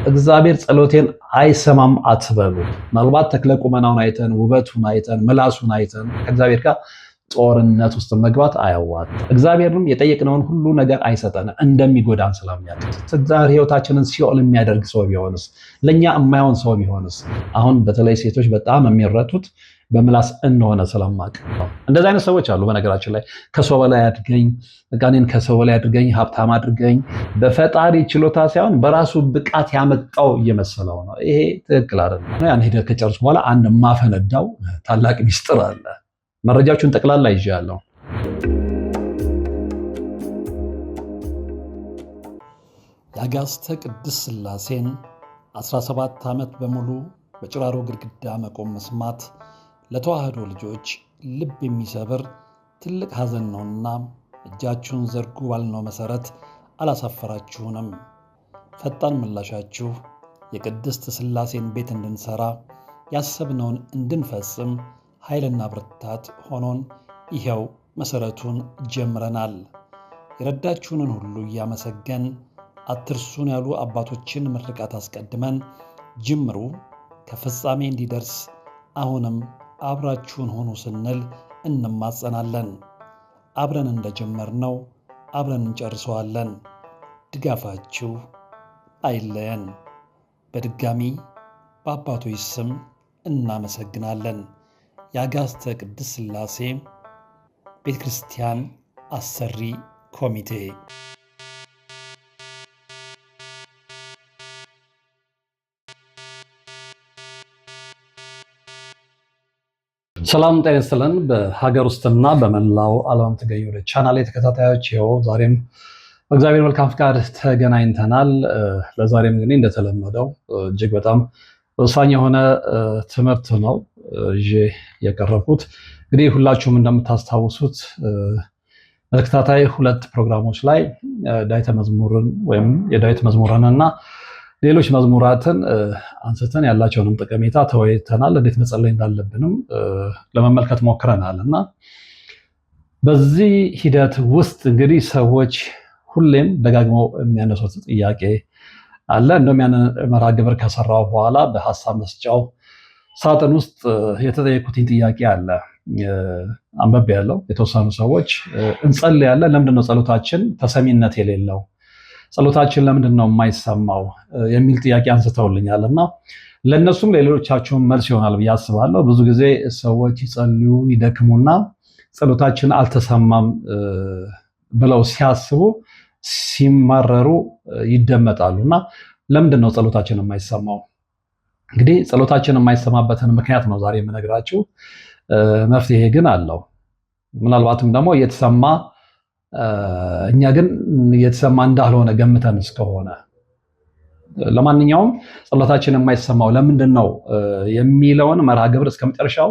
እግዚአብሔር ጸሎቴን አይሰማም አትበሉ። ምናልባት ተክለ ቁመናውን አይተን ውበቱን አይተን ምላሱን አይተን ከእግዚአብሔር ጋር ጦርነት ውስጥ መግባት አያዋጣም። እግዚአብሔርም የጠየቅነውን ሁሉ ነገር አይሰጠን እንደሚጎዳን ስለሚያውቅ ትዳር ህይወታችንን ሲኦል የሚያደርግ ሰው ቢሆንስ፣ ለኛ የማይሆን ሰው ቢሆንስ። አሁን በተለይ ሴቶች በጣም የሚረቱት በምላስ እንደሆነ ስለማቅ እንደዚህ አይነት ሰዎች አሉ። በነገራችን ላይ ከሰው በላይ አድርገኝ፣ እኔን ከሰው በላይ አድርገኝ፣ ሀብታም አድርገኝ፣ በፈጣሪ ችሎታ ሳይሆን በራሱ ብቃት ያመጣው እየመሰለው ነው። ይሄ ትክክል አይደለም። ያን ሂደት ከጨርሱ በኋላ አንድ ማፈነዳው ታላቅ ሚስጥር አለ። መረጃዎቹን ጠቅላላ ይዣለሁ። የአጋዕዝተ ቅድስት ሥላሴን 17 ዓመት በሙሉ በጭራሮ ግድግዳ መቆም መስማት ለተዋህዶ ልጆች ልብ የሚሰብር ትልቅ ሐዘን ነውና እጃችሁን ዘርጉ ባልነው መሠረት አላሳፈራችሁንም። ፈጣን ምላሻችሁ የቅድስት ሥላሴን ቤት እንድንሠራ ያሰብነውን እንድንፈጽም ኃይልና ብርታት ሆኖን ይኸው መሠረቱን ጀምረናል። የረዳችሁንን ሁሉ እያመሰገን አትርሱን ያሉ አባቶችን ምርቃት አስቀድመን ጅምሩ ከፍጻሜ እንዲደርስ አሁንም አብራችሁን ሆኑ ስንል እንማጸናለን። አብረን እንደጀመርነው አብረን እንጨርሰዋለን። ድጋፋችሁ አይለየን። በድጋሚ በአባቶች ስም እናመሰግናለን። የአጋዕዝተ ቅድስት ሥላሴ ቤተ ክርስቲያን አሰሪ ኮሚቴ። ሰላም ጤና ይስጥልን። በሀገር ውስጥና በመላው ዓለም ትገኙ ቻናል ተከታታዮች ይኸው ዛሬም በእግዚአብሔር መልካም ፍቃድ ተገናኝተናል። ለዛሬም እንግዲህ እንደተለመደው እጅግ በጣም ወሳኝ የሆነ ትምህርት ነው ይዤ የቀረብኩት። እንግዲህ ሁላችሁም እንደምታስታውሱት በተከታታይ 2 ፕሮግራሞች ላይ ዳዊተ መዝሙርን ወይም የዳዊት መዝሙርን እና ሌሎች መዝሙራትን አንስተን ያላቸውንም ጠቀሜታ ተወያይተናል። እንዴት መጸለይ እንዳለብንም ለመመልከት ሞክረናል እና በዚህ ሂደት ውስጥ እንግዲህ ሰዎች ሁሌም ደጋግመው የሚያነሱት ጥያቄ አለ። እንደውም ያንን መርሃ ግብር ከሰራው በኋላ በሀሳብ መስጫው ሳጥን ውስጥ የተጠየቁትን ጥያቄ አለ አንበብ ያለው የተወሰኑ ሰዎች እንጸልያለን፣ ለምንድነው ጸሎታችን ተሰሚነት የሌለው? ጸሎታችን ለምንድን ነው የማይሰማው የሚል ጥያቄ አንስተውልኛል እና ለእነሱም ለሌሎቻችሁም መልስ ይሆናል ብዬ አስባለሁ። ብዙ ጊዜ ሰዎች ይጸልዩ ይደክሙና ጸሎታችን አልተሰማም ብለው ሲያስቡ ሲማረሩ ይደመጣሉ እና ለምንድን ነው ጸሎታችን የማይሰማው? እንግዲህ ጸሎታችን የማይሰማበትን ምክንያት ነው ዛሬ የምነግራችሁ። መፍትሄ ግን አለው። ምናልባትም ደግሞ እየተሰማ እኛ ግን እየተሰማ እንዳልሆነ ገምተን እስከሆነ ለማንኛውም ጸሎታችን የማይሰማው ለምንድን ነው የሚለውን መርሃ ግብር እስከ መጨረሻው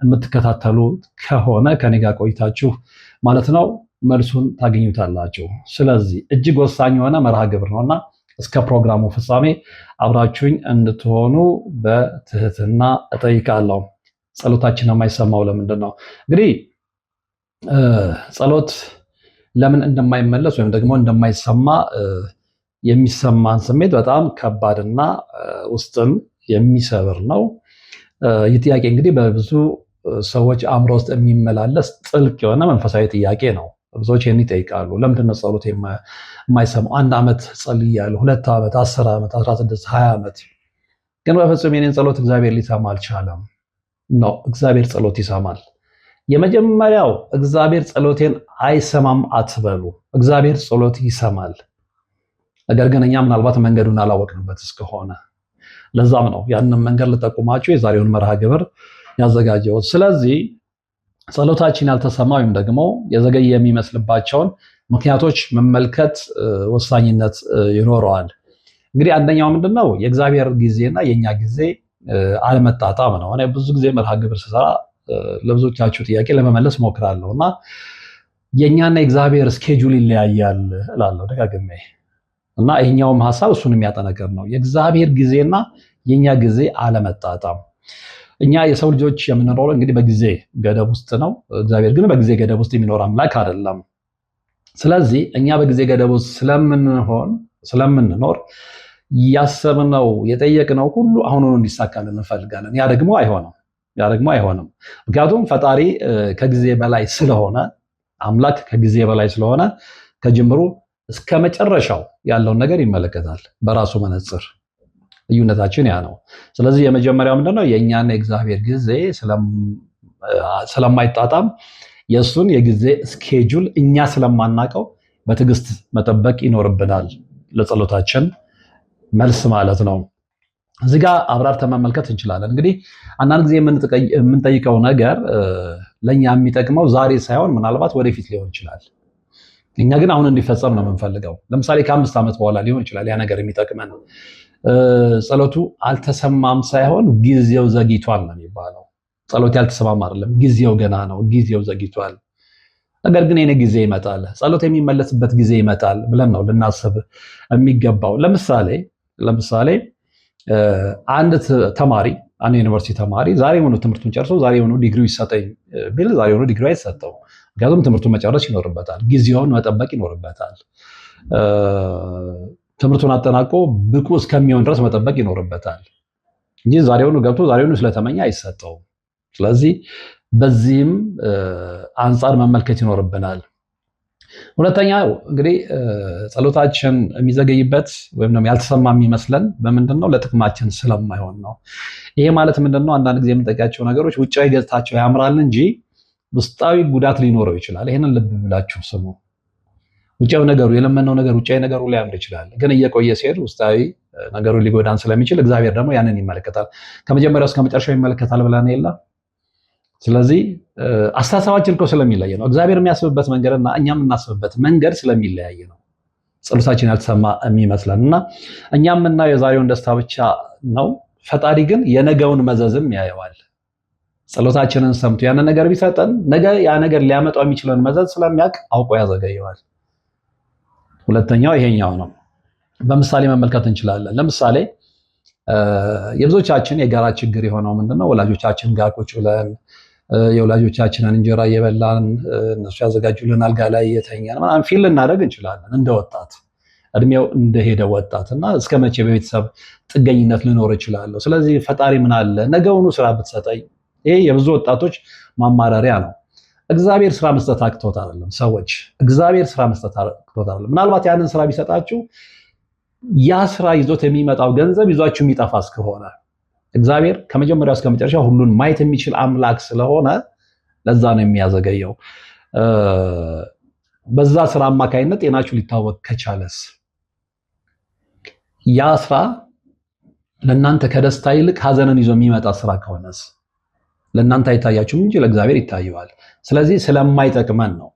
የምትከታተሉ ከሆነ ከኔ ጋር ቆይታችሁ ማለት ነው መልሱን ታገኙታላችሁ። ስለዚህ እጅግ ወሳኝ የሆነ መርሃ ግብር ነውና እስከ ፕሮግራሙ ፍጻሜ አብራችሁኝ እንድትሆኑ በትህትና እጠይቃለሁ። ጸሎታችን የማይሰማው ለምንድን ነው? እንግዲህ ጸሎት ለምን እንደማይመለስ ወይም ደግሞ እንደማይሰማ የሚሰማን ስሜት በጣም ከባድና ውስጥን የሚሰብር ነው። ይህ ጥያቄ እንግዲህ በብዙ ሰዎች አእምሮ ውስጥ የሚመላለስ ጥልቅ የሆነ መንፈሳዊ ጥያቄ ነው። ብዙዎች ይህን ይጠይቃሉ። ለምንድን ነው ጸሎት የማይሰማው? 1 ዓመት ጸልያለሁ፣ 2 ዓመት፣ 10 ዓመት፣ 16፣ 20 ዓመት ግን በፍጹም የኔን ጸሎት እግዚአብሔር ሊሰማ አልቻለም ነው። እግዚአብሔር ጸሎት ይሰማል። የመጀመሪያው እግዚአብሔር ጸሎቴን አይሰማም አትበሉ። እግዚአብሔር ጸሎት ይሰማል። ነገር ግን እኛ ምናልባት መንገዱን አላወቅንበት እስከሆነ ለዛም ነው ያንን መንገድ ልጠቁማችሁ የዛሬውን መርሃ ግብር ያዘጋጀሁት። ስለዚህ ጸሎታችን ያልተሰማ ወይም ደግሞ የዘገየ የሚመስልባቸውን ምክንያቶች መመልከት ወሳኝነት ይኖረዋል። እንግዲህ አንደኛው ምንድነው? የእግዚአብሔር ጊዜና የኛ ጊዜ አለመጣጣም ነው። እኔ ብዙ ጊዜ መርሃ ግብር ስሰራ ለብዙዎቻችሁ ጥያቄ ለመመለስ ሞክራለሁ እና የኛና የእግዚአብሔር ስኬጁል ይለያያል እላለሁ ደጋግሜ እና ይሄኛውም ሐሳብ እሱን የሚያጠነክር ነው። የእግዚአብሔር ጊዜና የኛ ጊዜ አለመጣጣም። እኛ የሰው ልጆች የምንኖረው እንግዲህ በጊዜ ገደብ ውስጥ ነው። እግዚአብሔር ግን በጊዜ ገደብ ውስጥ የሚኖር አምላክ አይደለም። ስለዚህ እኛ በጊዜ ገደብ ውስጥ ስለምንኖር ያሰብነው የጠየቅነው ሁሉ አሁኑኑ እንዲሳካልን እንፈልጋለን። ያ ደግሞ አይሆንም። ምክንያቱም ፈጣሪ ከጊዜ በላይ ስለሆነ፣ አምላክ ከጊዜ በላይ ስለሆነ ከጅምሩ እስከ መጨረሻው ያለውን ነገር ይመለከታል በራሱ መነጽር። ልዩነታችን ያ ነው። ስለዚህ የመጀመሪያው ምንድነው? የእኛና የእግዚአብሔር ጊዜ ስለማይጣጣም የእሱን የጊዜ ስኬጁል እኛ ስለማናቀው በትዕግስት መጠበቅ ይኖርብናል። ለጸሎታችን መልስ ማለት ነው። እዚህ ጋር አብራርተን መመልከት እንችላለን። እንግዲህ አንዳንድ ጊዜ የምንጠይቀው ነገር ለእኛ የሚጠቅመው ዛሬ ሳይሆን ምናልባት ወደፊት ሊሆን ይችላል። እኛ ግን አሁን እንዲፈጸም ነው የምንፈልገው። ለምሳሌ ከ5 ዓመት በኋላ ሊሆን ይችላል ያ ነገር የሚጠቅመን። ጸሎቱ አልተሰማም ሳይሆን ጊዜው ዘግይቷል ነው የሚባለው። ጸሎት ያልተሰማም አይደለም፣ ጊዜው ገና ነው፣ ጊዜው ዘግይቷል። ነገር ግን የኔ ጊዜ ይመጣል፣ ጸሎት የሚመለስበት ጊዜ ይመጣል ብለን ነው ልናስብ የሚገባው። ለምሳሌ አንድ ተማሪ፣ አንድ ዩኒቨርሲቲ ተማሪ ዛሬውኑ ትምህርቱን ጨርሶ ዛሬውኑ ዲግሪው ይሰጠኝ ቢል ዛሬውኑ ዲግሪው አይሰጠው። ምክንያቱም ትምህርቱን መጨረስ ይኖርበታል፣ ጊዜውን መጠበቅ ይኖርበታል። ትምህርቱን አጠናቆ ብቁ እስከሚሆን ድረስ መጠበቅ ይኖርበታል እንጂ ዛሬውኑ ገብቶ ዛሬውኑ ስለተመኘ አይሰጠውም። ስለዚህ በዚህም አንጻር መመልከት ይኖርብናል። ሁለተኛው እንግዲህ ጸሎታችን የሚዘገይበት ወይም ደግሞ ያልተሰማ የሚመስለን በምንድን ነው? ለጥቅማችን ስለማይሆን ነው። ይሄ ማለት ምንድን ነው? አንዳንድ ጊዜ የምንጠይቃቸው ነገሮች ውጫዊ ገጽታቸው ያምራል እንጂ ውስጣዊ ጉዳት ሊኖረው ይችላል። ይሄንን ልብ ብላችሁ ስሙ። ውጫዊ ነገሩ የለመነው ነገር ውጫዊ ነገሩ ሊያምር ይችላል፣ ግን እየቆየ ሲሄድ ውስጣዊ ነገሩ ሊጎዳን ስለሚችል እግዚአብሔር ደግሞ ያንን ይመለከታል። ከመጀመሪያው እስከ መጨረሻው ይመለከታል ብለን የለ። ስለዚህ አስተሳሰባችን እኮ ስለሚለይ ነው። እግዚአብሔር የሚያስብበት መንገድና እኛ የምናስብበት መንገድ ስለሚለያይ ነው ጸሎታችን ያልተሰማ የሚመስለን እና እኛ የምናየው የዛሬውን ደስታ ብቻ ነው። ፈጣሪ ግን የነገውን መዘዝም ያየዋል። ጸሎታችንን ሰምቶ ያንን ነገር ቢሰጠን ነገ ያ ነገር ሊያመጣው የሚችለውን መዘዝ ስለሚያውቅ አውቆ ያዘገየዋል። ሁለተኛው ይሄኛው ነው። በምሳሌ መመልከት እንችላለን። ለምሳሌ የብዙዎቻችን የጋራ ችግር የሆነው ምንድነው? ወላጆቻችን ጋር ቁጭ ብለን የወላጆቻችንን እንጀራ እየበላን እነሱ ያዘጋጁልን አልጋ ላይ እየተኛን ምናምን ፊል ልናደርግ እንችላለን። እንደ ወጣት እድሜው እንደሄደ ወጣት እና እስከ መቼ በቤተሰብ ጥገኝነት ልኖር እችላለሁ? ስለዚህ ፈጣሪ ምን አለ ነገውኑ ስራ ብትሰጠኝ። ይሄ የብዙ ወጣቶች ማማረሪያ ነው። እግዚአብሔር ስራ መስጠት አቅቶት አይደለም። ሰዎች እግዚአብሔር ስራ መስጠት አቅቶት አይደለም። ምናልባት ያንን ስራ ቢሰጣችሁ ያ ስራ ይዞት የሚመጣው ገንዘብ ይዟችሁ የሚጠፋ እስከሆነ እግዚአብሔር ከመጀመሪያው እስከ መጨረሻ ሁሉን ማየት የሚችል አምላክ ስለሆነ ለዛ ነው የሚያዘገየው። በዛ ስራ አማካይነት ጤናችሁ ሊታወቅ ከቻለስ ያ ስራ ለእናንተ ከደስታ ይልቅ ሀዘንን ይዞ የሚመጣ ስራ ከሆነስ ለእናንተ አይታያችሁም እንጂ ለእግዚአብሔር ይታየዋል። ስለዚህ ስለማይጠቅመን ነው።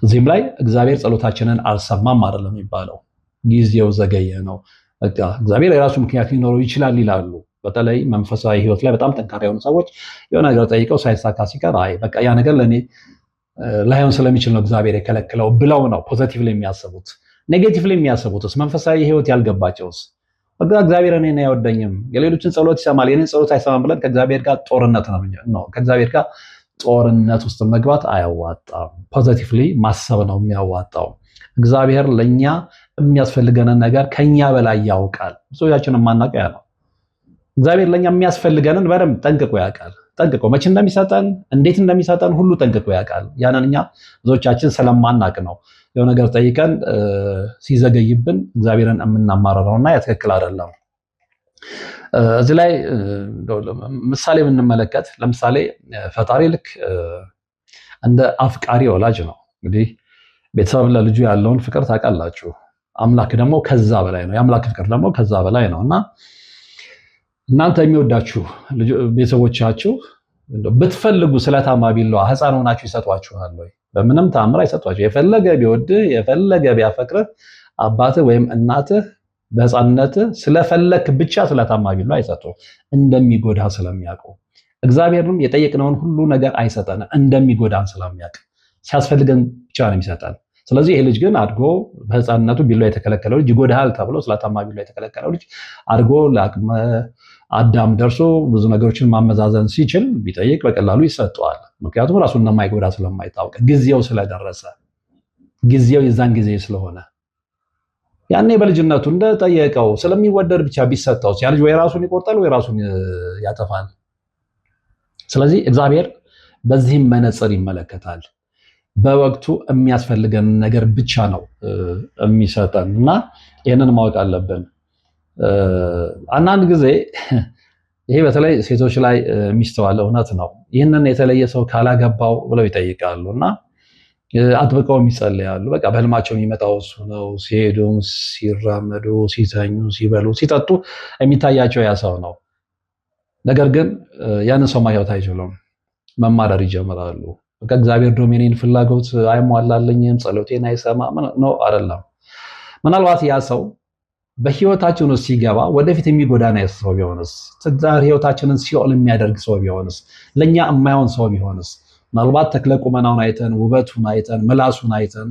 እዚህም ላይ እግዚአብሔር ጸሎታችንን አልሰማም አይደለም የሚባለው፣ ጊዜው ዘገየ ነው። በቃ እግዚአብሔር የራሱ ምክንያት ሊኖረው ይችላል ይላሉ። በተለይ መንፈሳዊ ህይወት ላይ በጣም ጠንካራ የሆኑ ሰዎች የሆነ ነገር ጠይቀው ሳይሳካ ሲቀር አይ በቃ ያ ነገር ለእኔ ላይሆን ስለሚችል ነው እግዚአብሔር የከለከለው ብለው ነው ፖዘቲቭሊ የሚያስቡት። ኔጌቲቭሊ የሚያስቡትስ መንፈሳዊ ህይወት ያልገባቸውስ በቃ እግዚአብሔር እኔን አይወደኝም፣ የሌሎችን ጸሎት ይሰማል የኔን ጸሎት አይሰማም ብለን ከእግዚአብሔር ጋር ጦርነት ነው። ከእግዚአብሔር ጋር ጦርነት ውስጥ መግባት አያዋጣም። ፖዘቲቭሊ ማሰብ ነው የሚያዋጣው። እግዚአብሔር ለኛ የሚያስፈልገንን ነገር ከኛ በላይ ያውቃል። ብዙዎቻችን የማናውቀው ያ ነው። እግዚአብሔር ለኛ የሚያስፈልገንን በደንብ ጠንቅቆ ያውቃል። ጠንቅቆ መቼ እንደሚሰጠን እንዴት እንደሚሰጠን ሁሉ ጠንቅቆ ያውቃል። ያንን እኛ ብዙዎቻችን ስለማናቅ ነው የሆነ ነገር ጠይቀን ሲዘገይብን እግዚአብሔርን የምናማረረውና ያ ትክክል አይደለም። እዚህ ላይ ምሳሌ ብንመለከት ለምሳሌ ፈጣሪ ልክ እንደ አፍቃሪ ወላጅ ነው። እንግዲህ ቤተሰብ ለልጁ ያለውን ፍቅር ታውቃላችሁ። አምላክ ደግሞ ከዛ በላይ ነው። የአምላክ ፍቅር ደግሞ ከዛ በላይ ነው እና እናንተ የሚወዳችሁ ቤተሰቦቻችሁ ብትፈልጉ ስለታማ ቢላዋ ሕፃን ሆናችሁ ይሰጧችኋል ወይ? በምንም ተአምር አይሰጧችሁ። የፈለገ ቢወድህ የፈለገ ቢያፈቅርህ አባትህ ወይም እናትህ በሕፃንነትህ ስለፈለክ ብቻ ስለታማ ቢላዋ አይሰጡም፣ እንደሚጎዳ ስለሚያውቁ። እግዚአብሔርም የጠየቅነውን ሁሉ ነገር አይሰጠንም፣ እንደሚጎዳን ስለሚያውቅ ሲያስፈልገን ብቻ ነው የሚሰጠን። ስለዚህ ይሄ ልጅ ግን አድጎ በሕፃንነቱ ቢላዋ የተከለከለው ልጅ ይጎዳሃል ተብሎ ስለታማ ቢላዋ የተከለከለው ልጅ አድጎ ለአቅመ አዳም ደርሶ ብዙ ነገሮችን ማመዛዘን ሲችል ቢጠይቅ በቀላሉ ይሰጠዋል። ምክንያቱም ራሱን እንደማይጎዳ ስለማይታወቅ ጊዜው ስለደረሰ፣ ጊዜው የዛን ጊዜ ስለሆነ ያኔ በልጅነቱ እንደጠየቀው ስለሚወደድ ብቻ ቢሰጠው ያ ልጅ ወይ ራሱን ይቆርጣል ወይ ራሱን ያጠፋል። ስለዚህ እግዚአብሔር በዚህም መነጽር ይመለከታል። በወቅቱ የሚያስፈልገን ነገር ብቻ ነው የሚሰጠን እና ይህንን ማወቅ አለብን። አንዳንድ ጊዜ ይሄ በተለይ ሴቶች ላይ የሚስተዋል እውነት ነው። ይህንን የተለየ ሰው ካላገባው ብለው ይጠይቃሉ እና አጥብቀው ይጸልያሉ። በቃ በህልማቸው የሚመጣው እሱ ነው። ሲሄዱ፣ ሲራመዱ፣ ሲተኙ፣ ሲበሉ፣ ሲጠጡ የሚታያቸው ያ ሰው ነው። ነገር ግን ያንን ሰው ማየት አይችሉም። መማረር ይጀምራሉ። በቃ እግዚአብሔር ዶሜኔን ፍላጎት አይሟላልኝም፣ ጸሎቴን አይሰማም ነው አይደለም። ምናልባት ያ ሰው በህይወታችን ውስጥ ሲገባ ወደፊት የሚጎዳና ሰው ቢሆንስ፣ ትዳር ህይወታችንን ሲኦል የሚያደርግ ሰው ቢሆንስ፣ ለኛ የማይሆን ሰው ቢሆንስ፣ ምናልባት ተክለ ቁመናውን አይተን ውበቱን አይተን ምላሱን አይተን፣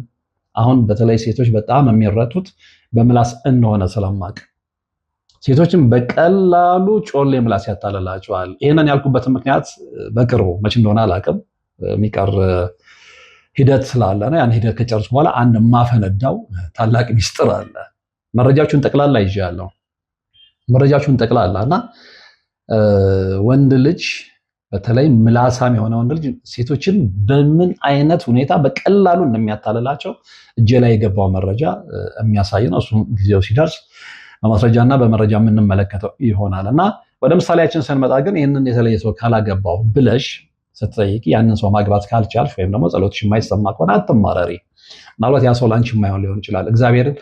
አሁን በተለይ ሴቶች በጣም የሚረቱት በምላስ እንደሆነ ስለማቅ ሴቶችን በቀላሉ ጮሌ ምላስ ያታለላቸዋል። ይህንን ያልኩበትን ምክንያት በቅርቡ መቼ እንደሆነ አላውቅም የሚቀር ሂደት ስላለ ነው። ያን ሂደት ከጨርሱ በኋላ አንድ የማፈነዳው ታላቅ ሚስጥር አለ። መረጃዎቹን ጠቅላላ ይዣለሁ። መረጃዎቹን ጠቅላላ እና ወንድ ልጅ በተለይ ምላሳም የሆነ ወንድ ልጅ ሴቶችን በምን አይነት ሁኔታ በቀላሉ እንደሚያታልላቸው እጄ ላይ የገባው መረጃ የሚያሳይ ነው። እሱም ጊዜው ሲደርስ በማስረጃና በመረጃ የምንመለከተው ይሆናል እና ወደ ምሳሌያችን ስንመጣ ግን ይህንን የተለየ ሰው ካላገባው ብለሽ ስትጠይቂ ያንን ሰው ማግባት ካልቻልሽ ወይም ደግሞ ጸሎትሽ የማይሰማ ከሆነ አትማረሪ። ምናልባት ያ ሰው ለአንቺ የማይሆን ሊሆን ይችላል። እግዚአብሔርን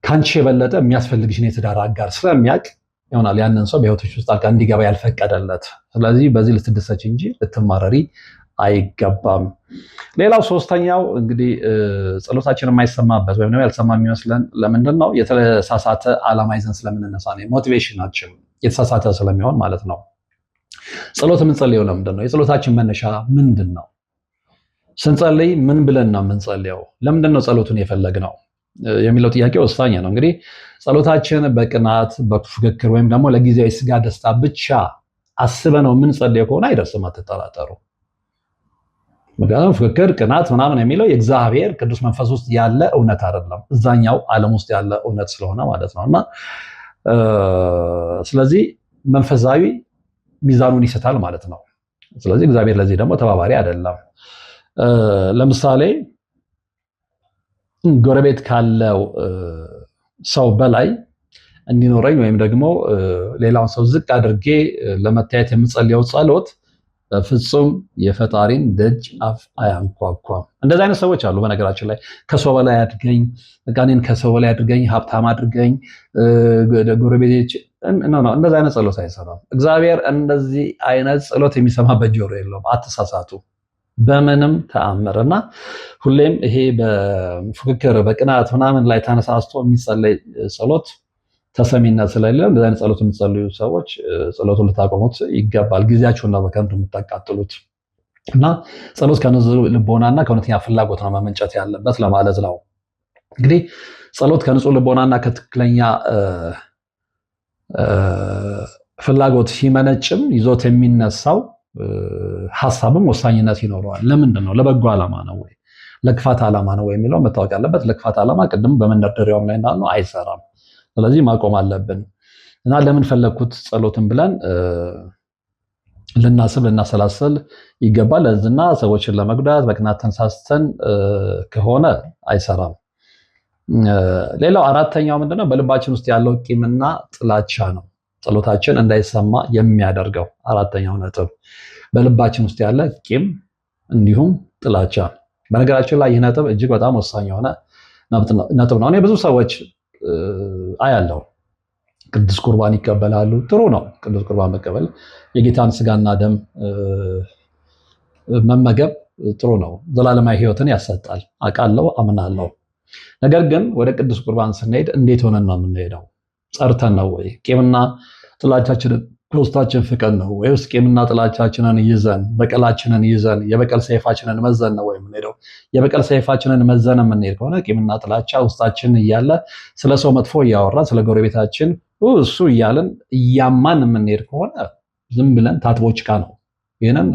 ከአንቺ የበለጠ የሚያስፈልግሽን የትዳር አጋር ስለሚያውቅ ይሆናል ያንን ሰው በህይወትሽ ውስጥ ጣልቃ እንዲገባ ያልፈቀደለት። ስለዚህ በዚህ ልትደሰች እንጂ ልትማረሪ አይገባም። ሌላው ሶስተኛው እንግዲህ ጸሎታችን የማይሰማበት ወይም ደግሞ ያልሰማ የሚመስለን ለምንድን ነው? የተሳሳተ ዓላማ ይዘን ስለምንነሳ ነው። ሞቲቬሽናችን የተሳሳተ ስለሚሆን ማለት ነው። ጸሎት የምንጸልየው ለምንድን ነው? የጸሎታችን መነሻ ምንድን ነው? ስንጸልይ ምን ብለን ነው የምንጸልየው? ለምንድን ነው ጸሎቱን የፈለግነው የሚለው ጥያቄ ወሳኝ ነው። እንግዲህ ጸሎታችን በቅናት በፉክክር ወይም ደግሞ ለጊዜያዊ ስጋ ደስታ ብቻ አስበነው የምንጸልየው ከሆነ አይደርስም፣ አትጠራጠሩ። ምክንያቱም ፍክክር፣ ቅናት ምናምን የሚለው የእግዚአብሔር ቅዱስ መንፈስ ውስጥ ያለ እውነት አይደለም፣ እዛኛው ዓለም ውስጥ ያለ እውነት ስለሆነ ማለት ነው። እና ስለዚህ መንፈሳዊ ሚዛኑን ይስታል ማለት ነው። ስለዚህ እግዚአብሔር ለዚህ ደግሞ ተባባሪ አይደለም። ለምሳሌ ጎረቤት ካለው ሰው በላይ እንዲኖረኝ ወይም ደግሞ ሌላውን ሰው ዝቅ አድርጌ ለመታየት የምጸልየው ጸሎት በፍጹም የፈጣሪን ደጅ አፍ አያንኳኳም። እንደዚህ አይነት ሰዎች አሉ። በነገራችን ላይ ከሰው በላይ አድርገኝ፣ እኔን ከሰው በላይ አድርገኝ፣ ሀብታም አድርገኝ፣ ጎረቤቶች እንደዚህ አይነት ጸሎት አይሰራም። እግዚአብሔር እንደዚህ አይነት ጸሎት የሚሰማበት ጆሮ የለውም። አትሳሳቱ በምንም ተአምር። እና ሁሌም ይሄ በፉክክር በቅናት ምናምን ላይ ተነሳስቶ የሚጸለይ ጸሎት ተሰሚነት ስለሌለው እንደዚህ አይነት ጸሎት የምትጸልዩ ሰዎች ጸሎቱን ልታቆሙት ይገባል። ጊዜያችሁን ነው በከንቱ የምታቃጥሉት። እና ጸሎት ከንጹህ ልቦናና ከእውነተኛ ፍላጎት ነው መመንጨት ያለበት ለማለት ነው። እንግዲህ ጸሎት ከንጹህ ልቦናና ከትክክለኛ ፍላጎት ሲመነጭም ይዞት የሚነሳው ሐሳብም ወሳኝነት ይኖረዋል። ለምንድን ነው? ለበጎ ዓላማ ነው ወይ ለክፋት ዓላማ ነው ወይ የሚለው መታወቅ ያለበት። ለክፋት ዓላማ ቅድም በመንደርደሪያውም ላይ እንዳልነው አይሰራም። ስለዚህ ማቆም አለብን እና ለምን ፈለግኩት ጸሎትን ብለን ልናስብ ልናሰላስል ይገባል። ለዝና ሰዎችን ለመጉዳት በቅናት ተነሳስተን ከሆነ አይሰራም። ሌላው አራተኛው ምንድነው? በልባችን ውስጥ ያለው ቂምና ጥላቻ ነው ጸሎታችን እንዳይሰማ የሚያደርገው። አራተኛው ነጥብ በልባችን ውስጥ ያለ ቂም እንዲሁም ጥላቻ። በነገራችን ላይ ይህ ነጥብ እጅግ በጣም ወሳኝ የሆነ ነጥብ ነው። እኔ ብዙ ሰዎች አያለው ቅዱስ ቁርባን ይቀበላሉ። ጥሩ ነው ቅዱስ ቁርባን መቀበል፣ የጌታን ስጋና ደም መመገብ ጥሩ ነው። ዘላለማዊ ሕይወትን ያሰጣል አውቃለሁ፣ አምናለሁ። ነገር ግን ወደ ቅዱስ ቁርባን ስንሄድ እንዴት ሆነን ነው የምንሄደው? ጸርተን ነው ወይ? ቂምና ጥላቻችንን ከውስጣችን ፍቀን ነው ወይስ ቂምና ጥላቻችንን ይዘን በቀላችንን ይዘን የበቀል ሰይፋችንን መዘን ነው ወይ የምንሄደው? የበቀል ሰይፋችንን መዘን የምንሄድ ከሆነ ቂምና ጥላቻ ውስጣችን እያለ ስለ ሰው መጥፎ እያወራን ስለ ጎረቤታችን እሱ እያለን እያማን የምንሄድ ከሆነ ዝም ብለን ታጥቦ ጭቃ ነው። ይህንን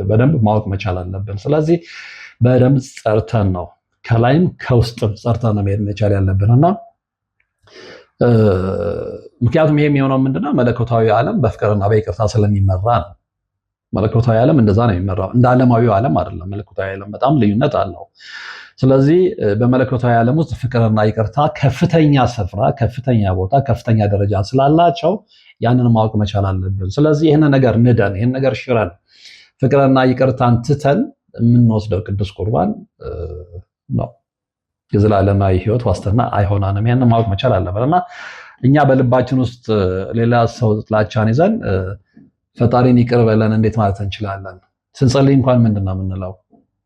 በደንብ ማወቅ መቻል አለብን። ስለዚህ በደንብ ጸርተን ነው ከላይም ከውስጥም ጸርተን ነው መሄድ መቻል ያለብን እና ምክንያቱም ይሄ የሚሆነው ምንድነው መለኮታዊ ዓለም በፍቅርና በይቅርታ ስለሚመራ ነው። መለኮታዊ ዓለም እንደዛ ነው የሚመራው፣ እንደ ዓለማዊው ዓለም አይደለም። መለኮታዊ ዓለም በጣም ልዩነት አለው። ስለዚህ በመለኮታዊ ዓለም ውስጥ ፍቅርና ይቅርታ ከፍተኛ ስፍራ፣ ከፍተኛ ቦታ፣ ከፍተኛ ደረጃ ስላላቸው ያንን ማወቅ መቻል አለብን። ስለዚህ ይህን ነገር ንደን፣ ይህን ነገር ሽረን፣ ፍቅርና ይቅርታን ትተን የምንወስደው ቅዱስ ቁርባን ነው የዘላለማዊ ሕይወት ዋስትና አይሆናንም። ይህን ማወቅ መቻል አለብን እና እኛ በልባችን ውስጥ ሌላ ሰው ጥላቻን ይዘን ፈጣሪን ይቅር በለን እንዴት ማለት እንችላለን? ስንጸልይ እንኳን ምንድን ነው የምንለው?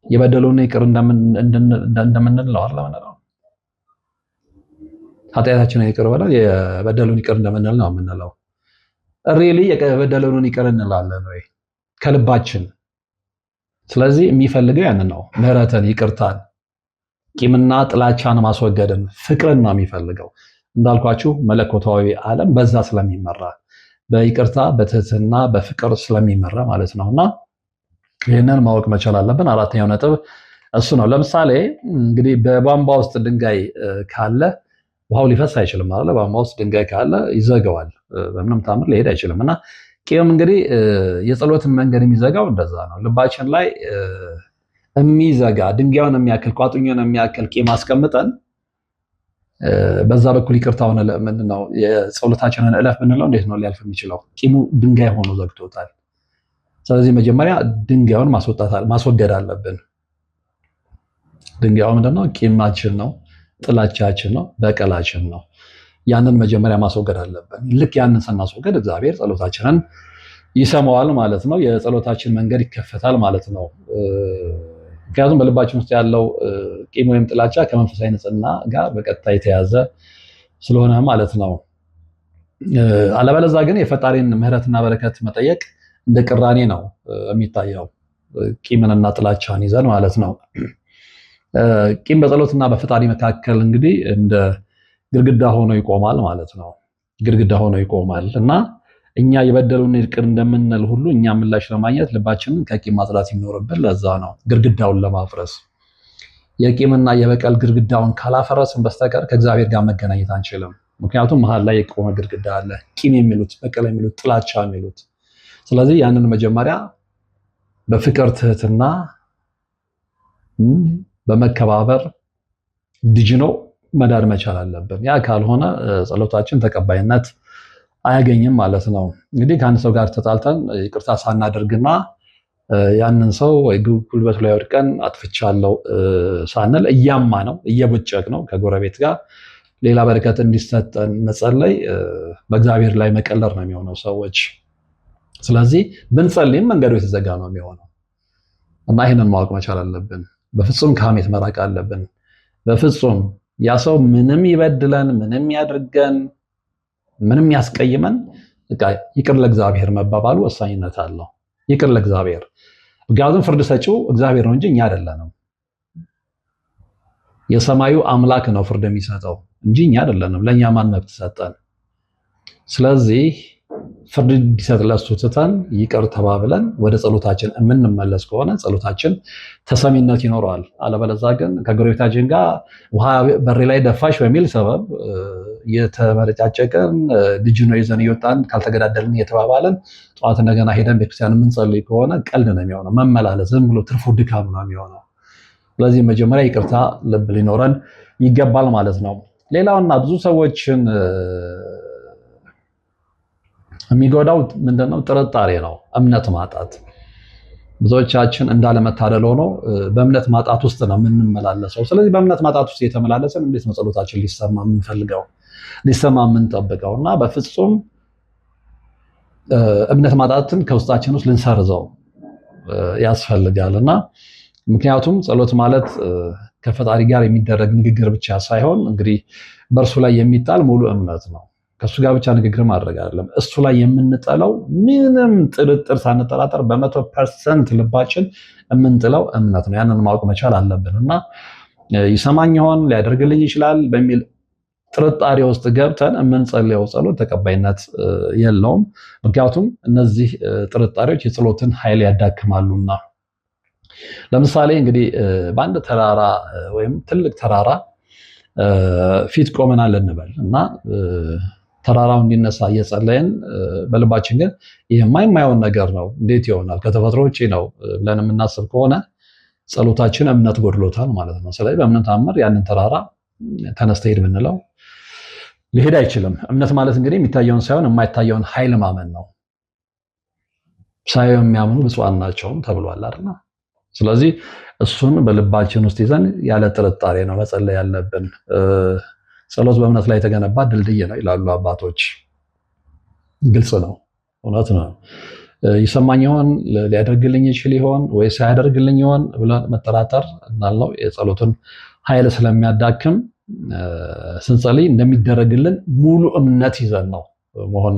የበደሉን ይቅር እንደምንለው አይደል የምንለው? ኃጢአታችንን ይቅር በለን የበደሉን ይቅር እንደምንል ነው የምንለው። ሪሊ የበደሉን ይቅር እንላለን ወይ ከልባችን? ስለዚህ የሚፈልገው ያንን ነው፣ ምህረትን፣ ይቅርታን፣ ቂምና ጥላቻን ማስወገድን፣ ፍቅርን ነው የሚፈልገው። እንዳልኳችሁ መለኮታዊ ዓለም በዛ ስለሚመራ በይቅርታ በትህትና በፍቅር ስለሚመራ ማለት ነውና ይህንን ማወቅ መቻል አለብን። አራተኛው ነጥብ እሱ ነው። ለምሳሌ እንግዲህ በቧንቧ ውስጥ ድንጋይ ካለ ውሃው ሊፈስ አይችልም ማለት ነው። ቧንቧ ውስጥ ድንጋይ ካለ ይዘጋዋል፣ በምንም ታምር ሊሄድ አይችልም። እና ቂም እንግዲህ የጸሎትን መንገድ የሚዘጋው እንደዛ ነው። ልባችን ላይ የሚዘጋ ድንጋዩን የሚያክል ቋጥኙን የሚያክል ቂም አስቀምጠን በዛ በኩል ይቅርታውን ምንድነው የጸሎታችንን እለፍ ብንለው እንዴት ነው ሊያልፍ የሚችለው? ቂሙ ድንጋይ ሆኖ ዘግቶታል። ስለዚህ መጀመሪያ ድንጋዩን ማስወገድ አለብን። ድንጋዩ ምንድነው? ቂማችን ነው፣ ጥላቻችን ነው፣ በቀላችን ነው። ያንን መጀመሪያ ማስወገድ አለብን። ልክ ያንን ስናስወገድ እግዚአብሔር ጸሎታችንን ይሰማዋል ማለት ነው። የጸሎታችን መንገድ ይከፈታል ማለት ነው። ምክንያቱም በልባችን ውስጥ ያለው ቂም ወይም ጥላቻ ከመንፈሳዊ ንጽህና ጋር በቀጥታ የተያዘ ስለሆነ ማለት ነው። አለበለዛ ግን የፈጣሪን ምሕረትና በረከት መጠየቅ እንደ ቅራኔ ነው የሚታየው፣ ቂምንና ጥላቻን ይዘን ማለት ነው። ቂም በጸሎትና በፈጣሪ መካከል እንግዲህ እንደ ግድግዳ ሆኖ ይቆማል ማለት ነው። ግድግዳ ሆኖ ይቆማል እና እኛ የበደሉን ይቅር እንደምንል ሁሉ እኛ ምላሽ ለማግኘት ልባችንን ከቂም ማጽዳት ይኖርብን። ለዛ ነው ግድግዳውን ለማፍረስ የቂምና የበቀል ግድግዳውን ካላፈረስን በስተቀር ከእግዚአብሔር ጋር መገናኘት አንችልም። ምክንያቱም መሀል ላይ የቆመ ግድግዳ አለ፣ ቂም የሚሉት፣ በቀል የሚሉት፣ ጥላቻ የሚሉት። ስለዚህ ያንን መጀመሪያ በፍቅር ትህትና፣ በመከባበር ድጅኖ መዳር መቻል አለብን። ያ ካልሆነ ጸሎታችን ተቀባይነት አያገኝም ማለት ነው። እንግዲህ ከአንድ ሰው ጋር ተጣልተን ይቅርታ ሳናደርግና ያንን ሰው ወይ ጉልበቱ ላይ ወድቀን አጥፍቻለሁ ሳንል እያማ ነው እየቦጨቅ ነው ከጎረቤት ጋር ሌላ በረከት እንዲሰጠን መጸለይ በእግዚአብሔር ላይ መቀለር ነው የሚሆነው ሰዎች። ስለዚህ ብንጸልይም መንገዱ የተዘጋ ነው የሚሆነው እና ይህንን ማወቅ መቻል አለብን። በፍጹም ከሐሜት መራቅ አለብን። በፍጹም ያ ሰው ምንም ይበድለን፣ ምንም ያድርገን፣ ምንም ያስቀይመን፣ ይቅር ለእግዚአብሔር መባባሉ ወሳኝነት አለው። ይቅር ለእግዚአብሔር፣ ምክንያቱም ፍርድ ሰጪው እግዚአብሔር ነው እንጂ እኛ አይደለንም። የሰማዩ አምላክ ነው ፍርድ የሚሰጠው እንጂ እኛ አይደለንም። ለእኛ ማን መብት ሰጠን? ስለዚህ ፍርድ እንዲሰጥ ለእሱ ትተን ይቅር ተባብለን ወደ ጸሎታችን የምንመለስ ከሆነ ጸሎታችን ተሰሚነት ይኖረዋል። አለበለዚያ ግን ከጎረቤታችን ጋር ውሃ በሬ ላይ ደፋሽ በሚል ሰበብ የተመረጫጨቅን ልጅ ነው ይዘን እየወጣን ካልተገዳደልን እየተባባለን ጠዋት እንደገና ሄደን ቤተክርስቲያን የምንጸልይ ከሆነ ቀልድ ነው የሚሆነው። መመላለስ ዝም ብሎ ትርፉ ድካም ነው የሚሆነው። ስለዚህ መጀመሪያ ይቅርታ ልብ ሊኖረን ይገባል ማለት ነው። ሌላውና ብዙ ሰዎችን የሚጎዳው ምንድነው? ጥርጣሬ ነው፣ እምነት ማጣት። ብዙዎቻችን እንዳለመታደል ሆኖ በእምነት ማጣት ውስጥ ነው የምንመላለሰው። ስለዚህ በእምነት ማጣት ውስጥ የተመላለሰን እንዴት ነው ጸሎታችን ሊሰማ የምንፈልገው ሊሰማ የምንጠብቀው? እና በፍጹም እምነት ማጣትን ከውስጣችን ውስጥ ልንሰርዘው ያስፈልጋል። እና ምክንያቱም ጸሎት ማለት ከፈጣሪ ጋር የሚደረግ ንግግር ብቻ ሳይሆን እንግዲህ በእርሱ ላይ የሚጣል ሙሉ እምነት ነው። ከእሱ ጋር ብቻ ንግግር ማድረግ አይደለም። እሱ ላይ የምንጠለው ምንም ጥርጥር ሳንጠራጠር በ100% ልባችን የምንጥለው እምነት ነው። ያንን ማወቅ መቻል አለብን እና ይሰማኝ ይሆን ሊያደርግልኝ ይችላል በሚል ጥርጣሬ ውስጥ ገብተን የምንጸልየው ጸሎት ተቀባይነት የለውም። ምክንያቱም እነዚህ ጥርጣሬዎች የጸሎትን ኃይል ያዳክማሉና። ለምሳሌ እንግዲህ በአንድ ተራራ ወይም ትልቅ ተራራ ፊት ቆመናል እንበል እና ተራራው እንዲነሳ እየጸለይን በልባችን ግን ይሄማ የማይሆን ነገር ነው፣ እንዴት ይሆናል፣ ከተፈጥሮ ውጪ ነው ብለን የምናስብ ከሆነ ጸሎታችን እምነት ጎድሎታል ማለት ነው። ስለዚህ በእምነት አመር ያንን ተራራ ተነስተ ሄድ ብንለው ሊሄድ አይችልም። እምነት ማለት እንግዲህ የሚታየውን ሳይሆን የማይታየውን ኃይል ማመን ነው። ሳይሆን የሚያምኑ ብፁዓን ናቸውም ተብሏል አይደል? ስለዚህ እሱን በልባችን ውስጥ ይዘን ያለ ጥርጣሬ ነው መጸለይ ያለብን። ጸሎት በእምነት ላይ የተገነባ ድልድይ ነው ይላሉ አባቶች። ግልጽ ነው፣ እውነት ነው። ይሰማኝ ይሆን፣ ሊያደርግልኝ ይችል ይሆን ወይስ ሳያደርግልኝ ይሆን ብለን መጠራጠር እንዳልነው የጸሎትን ኃይል ስለሚያዳክም ስንጸልይ እንደሚደረግልን ሙሉ እምነት ይዘን ነው መሆን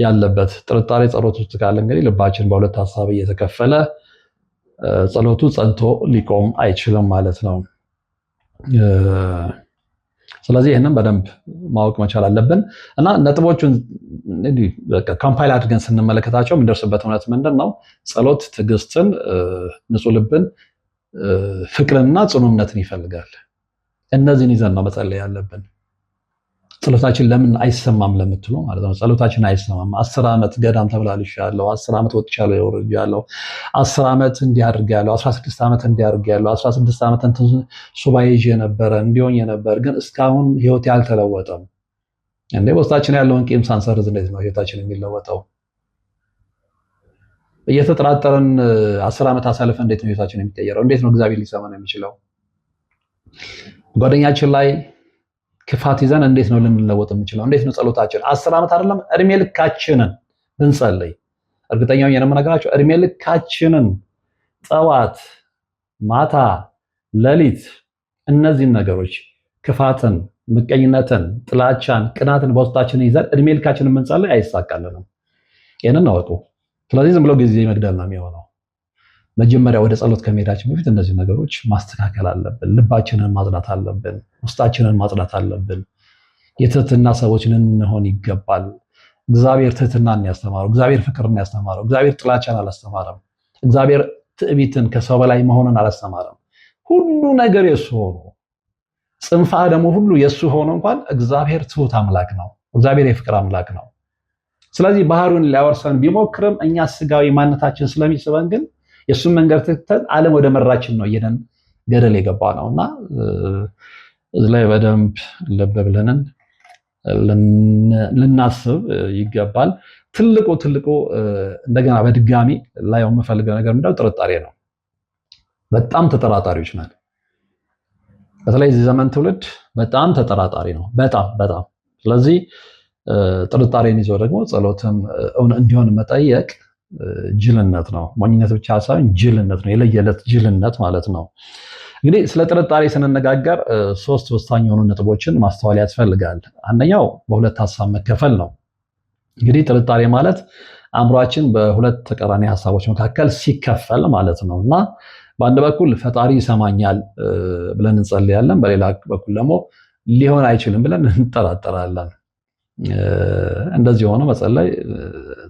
ያለበት። ጥርጣሬ ጸሎት ውስጥ ካለ እንግዲህ ልባችን በሁለት ሀሳብ እየተከፈለ ጸሎቱ ጸንቶ ሊቆም አይችልም ማለት ነው። ስለዚህ ይህንን በደንብ ማወቅ መቻል አለብን እና ነጥቦቹን ካምፓይል አድርገን ስንመለከታቸው የምንደርስበት እውነት ምንድን ነው? ጸሎት ትዕግስትን፣ ንጹህ ልብን፣ ፍቅርንና ጽኑ እምነትን ይፈልጋል። እነዚህን ይዘን ነው መጸለይ ያለብን። ጸሎታችን ለምን አይሰማም ለምትሉ ማለት ነው። ጸሎታችን አይሰማም። 10 ዓመት ገዳም ተብላልሻለሁ፣ 10 ዓመት ወጥቻለሁ፣ ወርጃለሁ፣ 10 ዓመት እንዲያርጋለሁ፣ 16 ዓመት እንዲያርጋለሁ፣ 16 ዓመት እንትን ሱባኤ ይዤ ነበረ እንዲሆን የነበር ግን እስካሁን ህይወት ያልተለወጠም። እንዴ በውስጣችን ያለውን ቂም ሳንሰርዝ እንዴት ነው ህይወታችን የሚለወጠው? እየተጠራጠረን 10 ዓመት አሳልፈ እንዴት ነው ህይወታችን የሚቀየረው? እንዴት ነው እግዚአብሔር ሊሰማን የሚችለው? ጓደኛችን ላይ ክፋት ይዘን እንዴት ነው ልንለወጥ የምንችለው? እንዴት ነው ጸሎታችን 10 ዓመት አይደለም እድሜ ልካችንን ብንጸልይ እርግጠኛው የምነግራችሁ እድሜ ልካችንን ጠዋት፣ ማታ፣ ሌሊት እነዚህን ነገሮች ክፋትን፣ ምቀኝነትን፣ ጥላቻን፣ ቅናትን በውስጣችን ይዘን እድሜ ልካችንን ብንጸልይ አይሳካልንም። ይሄንን አወቁ። ስለዚህ ዝም ብሎ ጊዜ መግደል ነው የሚሆነው። መጀመሪያ ወደ ጸሎት ከመሄዳችን በፊት እነዚህ ነገሮች ማስተካከል አለብን። ልባችንን ማጽዳት አለብን። ውስጣችንን ማጽዳት አለብን። የትህትና ሰዎች ልንሆን ይገባል። እግዚአብሔር ትህትናን ያስተማረው፣ እግዚአብሔር ፍቅርን ያስተማረው፣ እግዚአብሔር ጥላቻን አላስተማረም። እግዚአብሔር ትዕቢትን ከሰው በላይ መሆንን አላስተማረም። ሁሉ ነገር የሱ ሆኖ ጽንፈ አደሙ ሁሉ የሱ ሆኖ እንኳን እግዚአብሔር ትሁት አምላክ ነው። እግዚአብሔር የፍቅር አምላክ ነው። ስለዚህ ባህሩን ሊያወርሰን ቢሞክርም እኛ ስጋዊ ማንነታችን ስለሚስበን ግን የሱን መንገድ ትተን ዓለም ወደ መራችን ነው እየደን ገደል የገባ ነውና እዚህ ላይ በደንብ ልብ ብለንን ልናስብ ይገባል። ትልቁ እንደገና በድጋሚ ላይ የምፈልገው ነገር ምንድነው? ጥርጣሬ ነው። በጣም ተጠራጣሪዎች ነን። በተለይ እዚህ ዘመን ትውልድ በጣም ተጠራጣሪ ነው። በጣም ስለዚህ ጥርጣሬን ይዞ ደግሞ ጸሎትን እንዲሆን መጠየቅ ጅልነት ነው። ሞኝነት ብቻ ሳይሆን ጅልነት ነው። የለየለት ጅልነት ማለት ነው። እንግዲህ ስለ ጥርጣሬ ስንነጋገር 3 ወሳኝ የሆኑ ነጥቦችን ማስተዋል ያስፈልጋል። አንደኛው በሁለት ሀሳብ መከፈል ነው። እንግዲህ ጥርጣሬ ማለት አእምሯችን በሁለት ተቃራኒ ሀሳቦች መካከል ሲከፈል ማለት ነው እና በአንድ በኩል ፈጣሪ ይሰማኛል ብለን እንጸልያለን፣ በሌላ በኩል ደግሞ ሊሆን አይችልም ብለን እንጠራጠራለን። እንደዚህ ሆኖ መጸለይ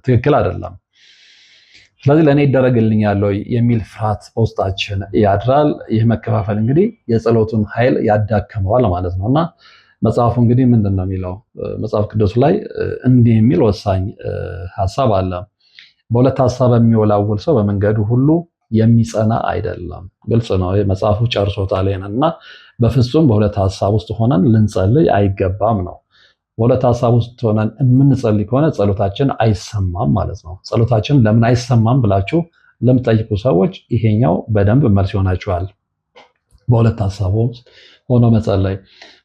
ትክክል አይደለም። ስለዚህ ለእኔ ይደረግልኛል የሚል ፍርሃት በውስጣችን ያድራል። ይህ መከፋፈል እንግዲህ የጸሎቱን ኃይል ያዳክመዋል ማለት ነው እና መጽሐፉ እንግዲህ ምንድን ነው የሚለው? መጽሐፍ ቅዱስ ላይ እንዲህ የሚል ወሳኝ ሀሳብ አለ። በሁለት ሀሳብ የሚወላውል ሰው በመንገዱ ሁሉ የሚጸና አይደለም። ግልጽ ነው። መጽሐፉ ጨርሶታል እና በፍጹም በሁለት ሀሳብ ውስጥ ሆነን ልንጸልይ አይገባም ነው። በሁለት ሀሳብ ውስጥ ሆነን የምንጸልይ ከሆነ ጸሎታችን አይሰማም ማለት ነው። ጸሎታችን ለምን አይሰማም ብላችሁ ለምትጠይቁ ሰዎች ይሄኛው በደንብ መልስ ይሆናችኋል። በሁለት ሀሳብ ውስጥ ሆኖ መጸለይ።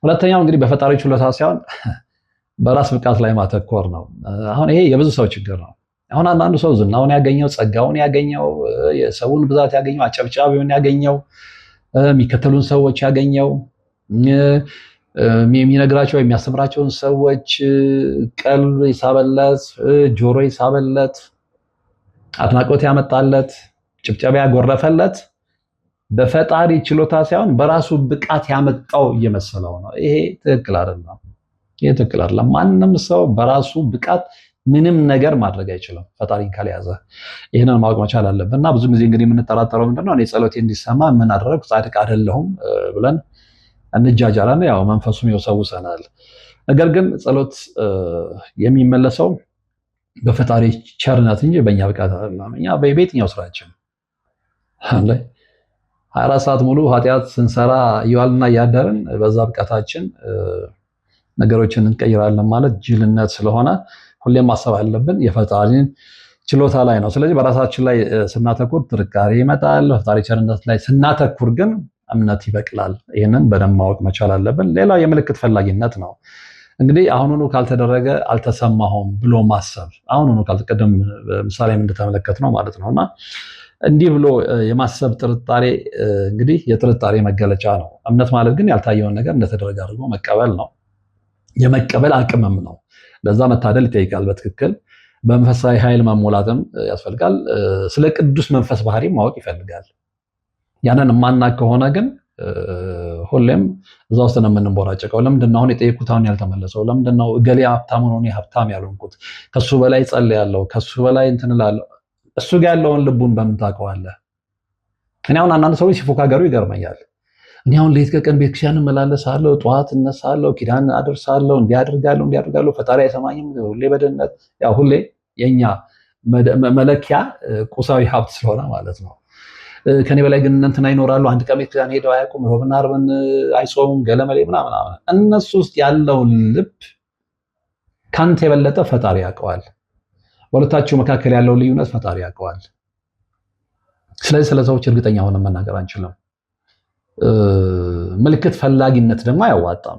ሁለተኛው እንግዲህ በፈጣሪ ችሎታ ሳይሆን በራስ ብቃት ላይ ማተኮር ነው። አሁን ይሄ የብዙ ሰው ችግር ነው። አሁን አንዳንዱ ሰው ዝናውን ያገኘው፣ ጸጋውን ያገኘው፣ የሰውን ብዛት ያገኘው፣ አጨብጫቢውን ያገኘው፣ የሚከተሉን ሰዎች ያገኘው፣ የሚነግራቸው የሚያስተምራቸውን ሰዎች ቀልብ ይሳበለት፣ ጆሮ ይሳበለት፣ አድናቆት ያመጣለት፣ ጭብጨባ ያጎረፈለት በፈጣሪ ችሎታ ሳይሆን በራሱ ብቃት ያመጣው እየመሰለው ነው። ይሄ ትክክል አይደለም። ማንም ሰው በራሱ ብቃት ምንም ነገር ማድረግ አይችልም ፈጣሪን ካልያዘ። ይህንን ማወቅ መቻል አለብን እና ብዙ ጊዜ እንግዲህ የምንጠራጠረው ምንድነው? እኔ ጸሎቴ እንዲሰማ ምን አደረግኩ? ጻድቅ አይደለሁም ብለን እንጃጃለን፣ ያው መንፈሱም ይወሰውሰናል። ነገር ግን ጸሎት የሚመለሰው በፈጣሪ ቸርነት እንጂ በእኛ ብቃት አይደለም። እኛ በየትኛው ስራችን 24 ሰዓት ሙሉ ኃጢአት ስንሰራ እየዋልና እያደርን በዛ ብቃታችን ነገሮችን እንቀይራለን ማለት ጅልነት ስለሆነ ሁሌም ማሰብ አለብን የፈጣሪን ችሎታ ላይ ነው። ስለዚህ በራሳችን ላይ ስናተኩር ጥንካሬ ይመጣል። ፈጣሪ ቸርነት ላይ ስናተኩር ግን እምነት ይበቅላል። ይህንን በደንብ ማወቅ መቻል አለብን። ሌላው የምልክት ፈላጊነት ነው። እንግዲህ አሁኑኑ ካልተደረገ አልተሰማሁም ብሎ ማሰብ፣ አሁኑኑ ካልተቀደም ምሳሌ እንደተመለከት ነው ማለት ነውና እንዲህ ብሎ የማሰብ ጥርጣሬ እንግዲህ የጥርጣሬ መገለጫ ነው። እምነት ማለት ግን ያልታየውን ነገር እንደተደረገ አድርጎ መቀበል ነው። የመቀበል አቅምም ነው። ለዛ መታደል ይጠይቃል። በትክክል በመንፈሳዊ ኃይል መሞላትም ያስፈልጋል። ስለ ቅዱስ መንፈስ ባህሪ ማወቅ ይፈልጋል። ያንን የማናውቅ ከሆነ ግን ሁሌም እዛ ውስጥ ነው የምንቦራጨቀው። ለምንድነው አሁን የጠየኩት አሁን ያልተመለሰው? ለምንድነው እገሌ ሀብታም ሆኖ እኔ ሀብታም ያልሆንኩት? ከሱ በላይ ጸልያለሁ፣ ከሱ በላይ እንትን እላለሁ። እሱ ጋር ያለውን ልቡን በምን ታውቀዋለህ? እኔ አሁን አንዳንድ ሰዎች ሲፎካገሩ ይገርመኛል። እኔ አሁን ሌት ከቀን ቤተክርስቲያን እመላለሳለሁ፣ ጠዋት እነሳለሁ፣ ኪዳን አደርሳለሁ፣ እንዲያደርጋለሁ፣ ፈጣሪ አይሰማኝም፣ ሁሌ በድህነት። ያው ሁሌ የኛ መለኪያ ቁሳዊ ሀብት ስለሆነ ማለት ነው። ከኔ በላይ ግን እንትና ይኖራሉ፣ አንድ ቀን ቤተክርስቲያን ሄደው አያውቁም፣ ሮብና ዓርብን አይጾሙም፣ ገለመሌ ምናምን። እነሱ ውስጥ ያለውን ልብ ካንተ የበለጠ ፈጣሪ ያውቀዋል። በሁለታችሁ መካከል ያለውን ልዩነት ፈጣሪ ያውቀዋል። ስለዚህ ስለ ሰዎች እርግጠኛ ሆነን መናገር አንችልም። ምልክት ፈላጊነት ደግሞ አያዋጣም።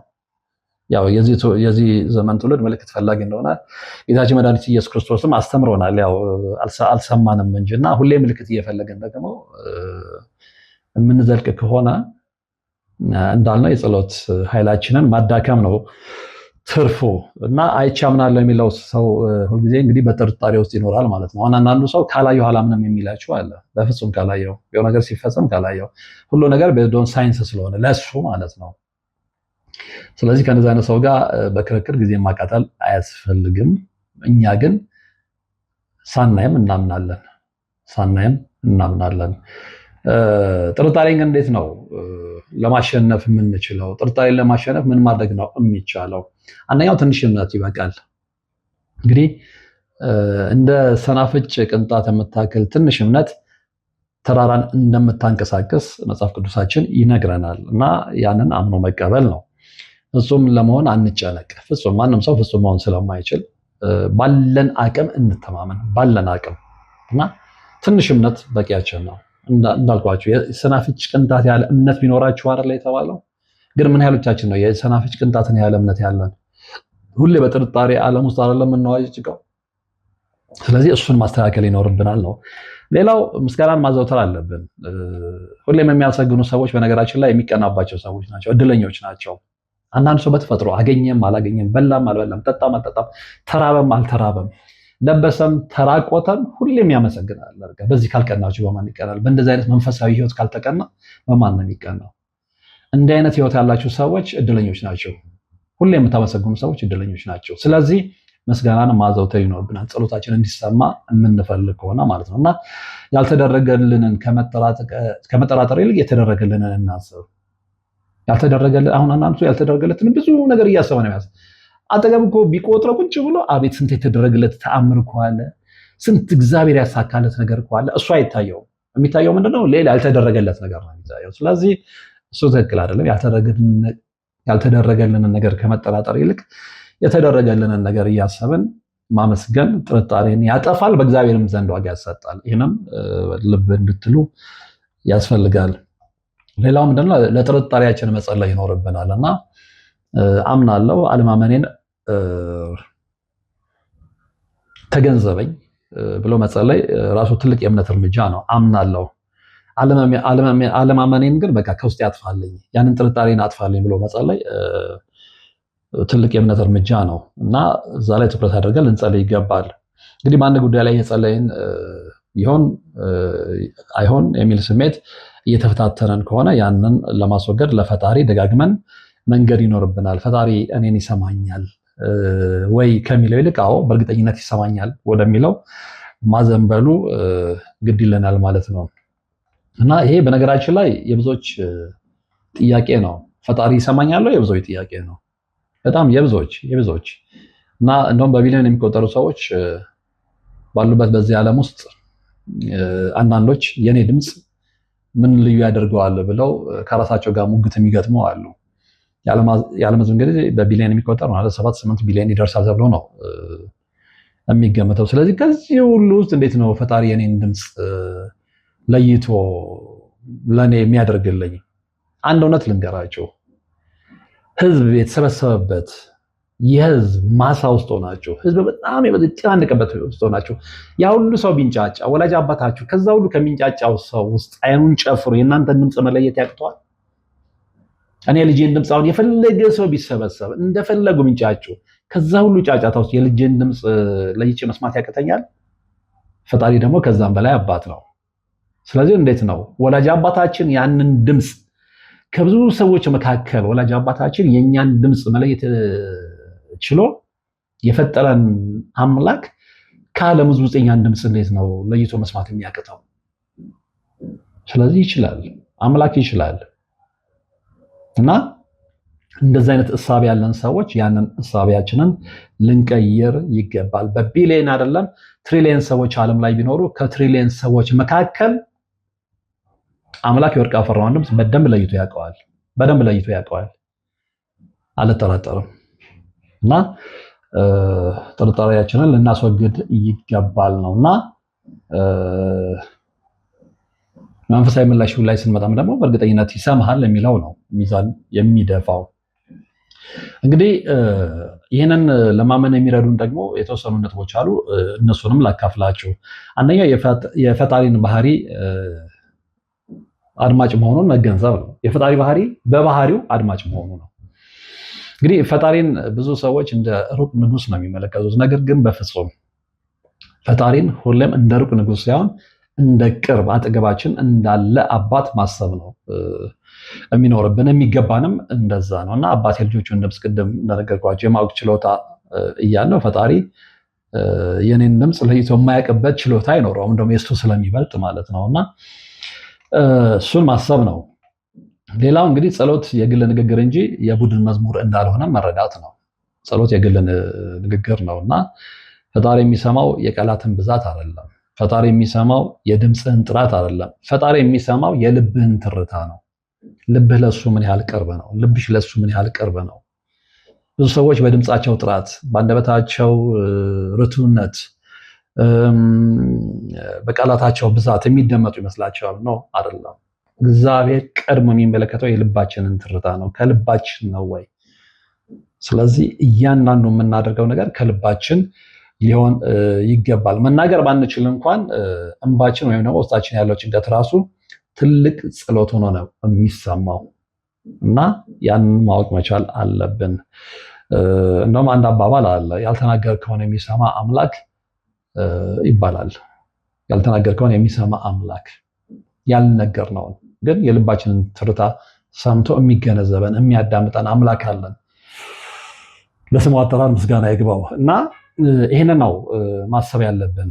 ያው የዚህ ዘመን ትውልድ ምልክት ፈላጊ እንደሆነ ጌታችን መድኃኒት ኢየሱስ ክርስቶስም አስተምሮናል። ያው አልሰማንም እንጂና ሁሌ ምልክት እየፈለግን ደግሞ የምንዘልቅ ከሆነ እንዳልነው የጸሎት ኃይላችንን ማዳከም ነው ትርፉ። እና አይቼ አምናለሁ የሚለው ሰው ሁልጊዜ እንግዲህ በጥርጣሬ ውስጥ ይኖራል ማለት ነው። አንዳንዱ ሰው ካላየው አላምንም የሚላችሁ አለ። በፍጹም ካላየው የሆነ ነገር ሲፈጸም ካላየው ሁሉ ነገር በዶን ሳይንስ ስለሆነ ለሱ ማለት ነው። ስለዚህ ከነዛ አይነት ሰው ጋር በክርክር ጊዜ ማቃጠል አያስፈልግም። እኛ ግን ሳናይም እናምናለን። ጥርጣሬን ግን እንዴት ነው ለማሸነፍ የምንችለው? ጥርጣሬን ለማሸነፍ ምን ማድረግ ነው የሚቻለው? አንደኛው ትንሽ እምነት ይበቃል። እንግዲህ እንደ ሰናፍጭ ቅንጣት የምታክል ትንሽ እምነት ተራራን እንደምታንቀሳቅስ መጽሐፍ ቅዱሳችን ይነግረናል። እና ያንን አምኖ መቀበል ነው። ፍጹም ለመሆን አንጨነቅ። ፍጹም ማንም ሰው ፍጹም መሆን ስለማይችል ባለን አቅም እንተማመን። ባለን አቅም እና ትንሽ እምነት በቂያችን ነው። እንዳልኳችሁ የሰናፍጭ ቅንጣት ያለ እምነት ቢኖራችሁ አይደል የተባለው። ግን ምን ያህሎቻችን ነው የሰናፍጭ ቅንጣትን ያለ እምነት ያለን? ሁሌ በጥርጣሬ ዓለም ውስጥ አይደለም የምንዋዥቀው። ስለዚህ እሱን ማስተካከል ይኖርብናል ነው። ሌላው ምስጋናን ማዘውተር አለብን። ሁሌም የሚያመሰግኑ ሰዎች በነገራችን ላይ የሚቀናባቸው ሰዎች ናቸው፣ እድለኞች ናቸው። አንዳንድ ሰው በተፈጥሮ አገኘም አላገኘም፣ በላም አልበላም፣ ጠጣም አልጠጣም፣ ተራበም አልተራበም፣ ለበሰም ተራቆተም ሁሌም ያመሰግናል። በዚህ ካልቀናችሁ በማን ይቀናል? በእንደዚህ አይነት መንፈሳዊ ህይወት ካልተቀና በማን ነው የሚቀናው? እንዲህ አይነት ህይወት ያላችሁ ሰዎች እድለኞች ናቸው። ሁሌ የምታመሰግኑ ሰዎች እድለኞች ናቸው። ስለዚህ ምስጋናን ማዘውተር ይኖርብናል፣ ጸሎታችን እንዲሰማ የምንፈልግ ከሆነ ማለት ነው። እና ያልተደረገልንን ከመጠራጠር ይልቅ የተደረገልንን እናስብ። አሁን አንዳንዱ ያልተደረገለትን ብዙ ነገር እያሰበ ነው ያለው። አጠገብ እኮ ቢቆጥረው ቁጭ ብሎ አቤት ስንት የተደረገለት ተአምር እኮ አለ፣ ስንት እግዚአብሔር ያሳካለት ነገር እኮ አለ። እሱ አይታየውም። የሚታየው ምንድነው? ሌላ ያልተደረገለት ነገር ነው የሚታየው። ስለዚህ እሱ ትክክል አይደለም። ያልተደረገልንን ነገር ከመጠራጠር ይልቅ የተደረገልንን ነገር እያሰብን ማመስገን ጥርጣሬን ያጠፋል፣ በእግዚአብሔርም ዘንድ ዋጋ ያሰጣል። ይህንም ልብ እንድትሉ ያስፈልጋል። ሌላው ምንድነው? ለጥርጣሬያችን መጸለይ ይኖርብናል እና አምናለሁ አለማመኔን ተገንዘበኝ ብሎ መጸለይ ራሱ ትልቅ የእምነት እርምጃ ነው። አምናለሁ አለማመኔን ግን በቃ ከውስጥ ያጥፋልኝ፣ ያንን ጥርጣሬን አጥፋልኝ ብሎ መጸለይ ትልቅ የእምነት እርምጃ ነው እና እዛ ላይ ትኩረት አድርገን ልንጸልይ ይገባል። እንግዲህ በአንድ ጉዳይ ላይ የጸለይን ይሆን አይሆን የሚል ስሜት እየተፈታተነን ከሆነ ያንን ለማስወገድ ለፈጣሪ ደጋግመን መንገድ ይኖርብናል። ፈጣሪ እኔን ይሰማኛል ወይ ከሚለው ይልቅ አዎ በእርግጠኝነት ይሰማኛል ወደሚለው ማዘንበሉ ግድ ይለናል ማለት ነው እና ይሄ በነገራችን ላይ የብዙዎች ጥያቄ ነው። ፈጣሪ ይሰማኛል? የብዙዎች ጥያቄ ነው። በጣም የብዙዎች እና እንደውም በቢሊዮን የሚቆጠሩ ሰዎች ባሉበት በዚህ ዓለም ውስጥ አንዳንዶች የኔ ድምፅ ምን ልዩ ያደርገዋል ብለው ከራሳቸው ጋር ሙግት የሚገጥሙ አሉ። የዓለም ሕዝብ እንግዲህ በቢሊዮን የሚቆጠር ማለት 7-8 ቢሊዮን ይደርሳል ተብሎ ነው የሚገመተው። ስለዚህ ከዚህ ሁሉ ውስጥ እንዴት ነው ፈጣሪ የኔን ድምፅ ለይቶ ለኔ የሚያደርግልኝ? አንድ እውነት ልንገራቸው። ህዝብ የተሰበሰበበት የህዝብ ማሳ ውስጥ ሆናችሁ ህዝብ በጣም የተጨናነቀበት ውስጥ ሆናችሁ ያ ሁሉ ሰው ቢንጫጫ ወላጅ አባታችሁ ከዛ ሁሉ ከሚንጫጫው ሰው ውስጥ አይኑን ጨፍሮ የእናንተን ድምፅ መለየት ያቅተዋል? እኔ ልጄን ድምፅ አሁን የፈለገ ሰው ቢሰበሰብ እንደፈለጉ ሚንጫጩ ከዛ ሁሉ ጫጫታ ውስጥ የልጄን ድምፅ ለይቼ መስማት ያቅተኛል? ፈጣሪ ደግሞ ከዛም በላይ አባት ነው። ስለዚህ እንዴት ነው ወላጅ አባታችን ያንን ድምፅ ከብዙ ሰዎች መካከል ወላጅ አባታችን የኛን ድምፅ መለየት ችሎ የፈጠረን አምላክ ከዓለም ውስጥ የኛን ድምፅ እንዴት ነው ለይቶ መስማት የሚያቅተው? ስለዚህ ይችላል፣ አምላክ ይችላል። እና እንደዚህ አይነት እሳቤ ያለን ሰዎች ያንን እሳቤያችንን ልንቀይር ይገባል። በቢሊየን አይደለም ትሪሊየን ሰዎች ዓለም ላይ ቢኖሩ ከትሪሊየን ሰዎች መካከል አምላክ የወርቅ አፈራውን ድምፅ በደንብ ለይቶ ያውቀዋል። አልጠራጠርም። እና ጥርጣሬያችንን ልናስወግድ ይገባል ነውና መንፈሳዊ ምላሽ ላይ ስንመጣም ደግሞ በእርግጠኝነት ይሰማሃል የሚለው ነው ሚዛን የሚደፋው። እንግዲህ ይህንን ለማመን የሚረዱን ደግሞ የተወሰኑ ነጥቦች አሉ። እነሱንም ላካፍላችሁ። አንደኛው የፈጣሪን ባህሪ አድማጭ መሆኑን መገንዘብ ነው። የፈጣሪ ባህሪ በባህሪው አድማጭ መሆኑ ነው። እንግዲህ ፈጣሪን ብዙ ሰዎች እንደ ሩቅ ንጉስ ነው የሚመለከቱት። ነገር ግን በፍጹም ፈጣሪን ሁሌም እንደ ሩቅ ንጉስ ሳይሆን እንደ ቅርብ አጠገባችን እንዳለ አባት ማሰብ ነው የሚኖርብን፣ የሚገባንም እንደዛ ነው። እና አባት የልጆቹን ድምፅ ቅድም እንደነገርኳቸው የማወቅ ችሎታ እያለው ፈጣሪ የኔን ድምፅ ለይቶ የማያውቅበት ችሎታ አይኖረውም፣ እንደውም የእሱ ስለሚበልጥ ማለት ነው። እና እሱን ማሰብ ነው። ሌላው እንግዲህ ጸሎት የግል ንግግር እንጂ የቡድን መዝሙር እንዳልሆነ መረዳት ነው። ጸሎት የግል ንግግር ነው እና ፈጣሪ የሚሰማው የቃላትን ብዛት አይደለም። ፈጣሪ የሚሰማው የድምፅህን ጥራት አይደለም። ፈጣሪ የሚሰማው የልብህን ትርታ ነው። ልብህ ለሱ ምን ያህል ቅርብ ነው? ልብሽ ለሱ ምን ያህል ቅርብ ነው? ብዙ ሰዎች በድምፃቸው ጥራት፣ በአንደበታቸው ርቱነት፣ በቃላታቸው ብዛት የሚደመጡ ይመስላቸዋል። ነው አይደለም። እግዚአብሔር ቀድሞ የሚመለከተው የልባችንን ትርታ ነው። ከልባችን ነው ወይ? ስለዚህ እያንዳንዱ የምናደርገው ነገር ከልባችን ሊሆን ይገባል። መናገር ባንችል እንኳን እንባችን ወይም ደግሞ ውስጣችን ያለው ጭንቀት ራሱ ትልቅ ጸሎት ሆኖ ነው የሚሰማው እና ያንን ማወቅ መቻል አለብን። እንደውም አንድ አባባል አለ፣ ያልተናገርከውን የሚሰማ አምላክ ይባላል። ያልተናገርከውን የሚሰማ አምላክ፣ ያልነገርነውን ግን የልባችንን ትርታ ሰምቶ የሚገነዘበን የሚያዳምጠን አምላክ አለን። ለስሙ አጠራር ምስጋና ይግባው እና ይህንን ነው ማሰብ ያለብን።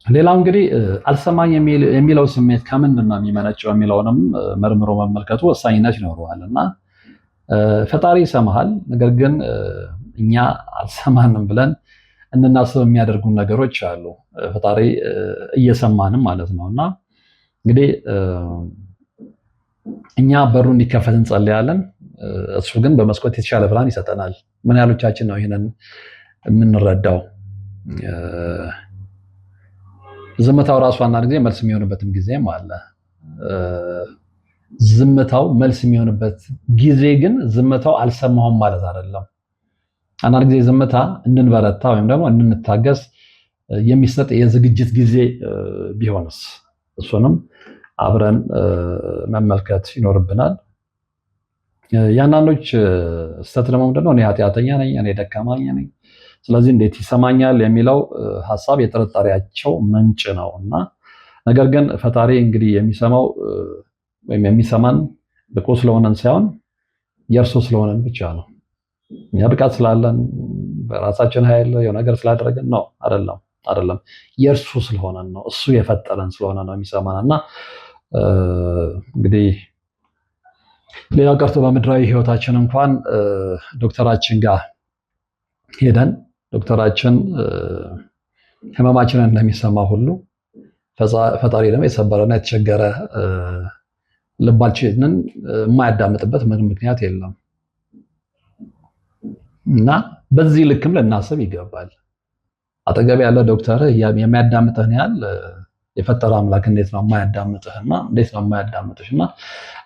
ሌላው እንግዲህ አልሰማኝ የሚለው ስሜት ከምንድን ነው የሚመነጨው የሚለውንም መርምሮ መመልከቱ ወሳኝነት ይኖረዋል እና ፈጣሪ ይሰማሃል፣ ነገር ግን እኛ አልሰማንም ብለን እንድናስብ የሚያደርጉን ነገሮች አሉ። ፈጣሪ እየሰማንም ማለት ነው እና እንግዲህ እኛ በሩ እንዲከፈት እንጸልያለን፣ እሱ ግን በመስኮት የተሻለ ብርሃን ይሰጠናል። ምን ያህሎቻችን ነው ይህንን የምንረዳው? ዝምታው ራሱ አንዳንድ ጊዜ መልስ የሚሆንበትም ጊዜም አለ። ዝምታው መልስ የሚሆንበት ጊዜ ግን ዝምታው አልሰማሁም ማለት አይደለም። አንዳንድ ጊዜ ዝምታ እንድንበረታ ወይም ደግሞ እንድንታገስ የሚሰጥ የዝግጅት ጊዜ ቢሆንስ? እሱንም አብረን መመልከት ይኖርብናል። የአንዳንዶች ስህተት ደግሞ ምንድነው? እኔ ኃጢአተኛ ነኝ፣ እኔ ደካማ ነኝ፣ ስለዚህ እንዴት ይሰማኛል የሚለው ሀሳብ የጥርጣሬያቸው ምንጭ ነው እና ነገር ግን ፈጣሪ እንግዲህ የሚሰማው ወይም የሚሰማን ብቁ ስለሆነን ሳይሆን የእርሱ ስለሆነን ብቻ ነው። እኛ ብቃት ስላለን በራሳችን ኃይል የሆነ ነገር ስላደረገን ነው አይደለም። የእርሱ ስለሆነን ነው፣ እሱ የፈጠረን ስለሆነ ነው የሚሰማን እና እንግዲህ ሌላው ቀርቶ በምድራዊ ህይወታችን እንኳን ዶክተራችን ጋር ሄደን ዶክተራችን ህመማችንን እንደሚሰማ ሁሉ ፈጣሪ ደግሞ የተሰበረና የተቸገረ ልባችንን የማያዳምጥበት ምንም ምክንያት የለም እና በዚህ ልክም ልናስብ ይገባል። አጠገብ ያለ ዶክተር የሚያዳምጥህን ያህል የፈጠረ አምላክ እንዴት ነው የማያዳምጥህና እንዴት ነው የማያዳምጥሽና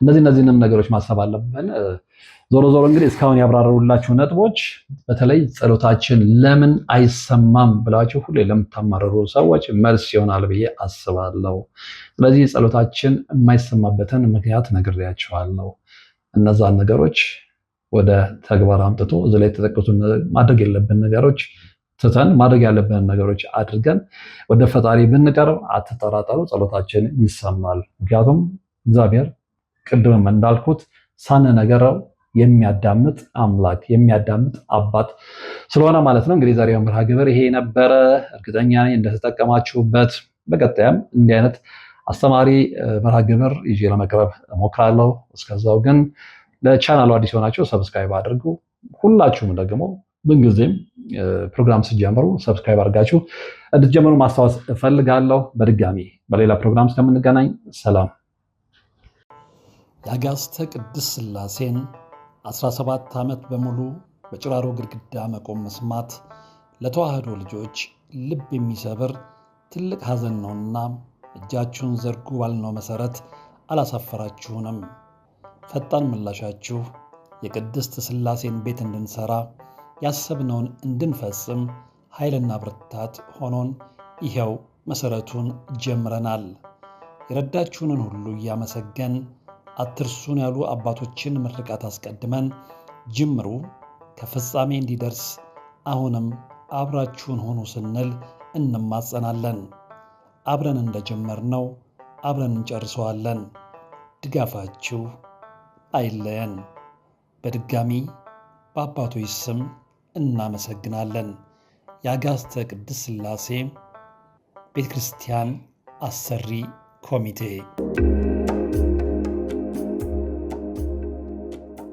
እነዚህንም ነገሮች ማሰብ አለብን። ዞሮ ዞሮ እንግዲህ እስካሁን ያብራሩላችሁ ነጥቦች በተለይ ጸሎታችን ለምን አይሰማም ብላችሁ ሁሌ ለምታማረሩ ሰዎች መልስ ይሆናል ብዬ አስባለሁ። ስለዚህ ጸሎታችን የማይሰማበትን ምክንያት ነግሬያችኋለሁ። እነዛን ነገሮች ወደ ተግባር አምጥቶ እዚህ ላይ የተጠቀሱትን ማድረግ የለብን ነገሮች ትተን ማድረግ ያለብን ነገሮች አድርገን ወደ ፈጣሪ ብንቀርብ አትጠራጠሩ፣ ጸሎታችን ይሰማል። ምክንያቱም እግዚአብሔር ቅድምም እንዳልኩት ሳንነገረው የሚያዳምጥ አምላክ የሚያዳምጥ አባት ስለሆነ ማለት ነው። እንግዲህ ዛሬው መርሃ ግብር ይሄ ነበረ። እርግጠኛ ነኝ እንደተጠቀማችሁበት። በቀጣይም እንዲህ አይነት አስተማሪ መርሃ ግብር ይዤ ለመቅረብ እሞክራለሁ። እስከዛው ግን ለቻናሉ አዲስ ሆናችሁ ሰብስክራይብ አድርጉ። ሁላችሁም ደግሞ ምንጊዜም ፕሮግራም ስትጀምሩ ሰብስክራይብ አድርጋችሁ እንድትጀምሩ ማስታወስ እፈልጋለሁ። በድጋሚ በሌላ ፕሮግራም እስከምንገናኝ ሰላም። የአጋዕዝተ ቅድስት ሥላሴን 17 ዓመት በሙሉ በጭራሮ ግድግዳ መቆም መስማት ለተዋህዶ ልጆች ልብ የሚሰብር ትልቅ ሐዘን ነውና እጃችሁን ዘርጉ ባልነው መሠረት አላሳፈራችሁንም። ፈጣን ምላሻችሁ የቅድስት ሥላሴን ቤት እንድንሠራ ያሰብነውን እንድንፈጽም ኃይልና ብርታት ሆኖን ይኸው መሠረቱን ጀምረናል። የረዳችሁንን ሁሉ እያመሰገን አትርሱን ያሉ አባቶችን ምርቃት አስቀድመን ጅምሩ ከፍጻሜ እንዲደርስ አሁንም አብራችሁን ሆኑ ስንል እንማጸናለን። አብረን እንደጀመርነው አብረን እንጨርሰዋለን። ድጋፋችሁ አይለየን። በድጋሚ በአባቶች ስም እናመሰግናለን። የአጋዕዝተ ቅድስት ሥላሴ ቤተ ክርስቲያን አሰሪ ኮሚቴ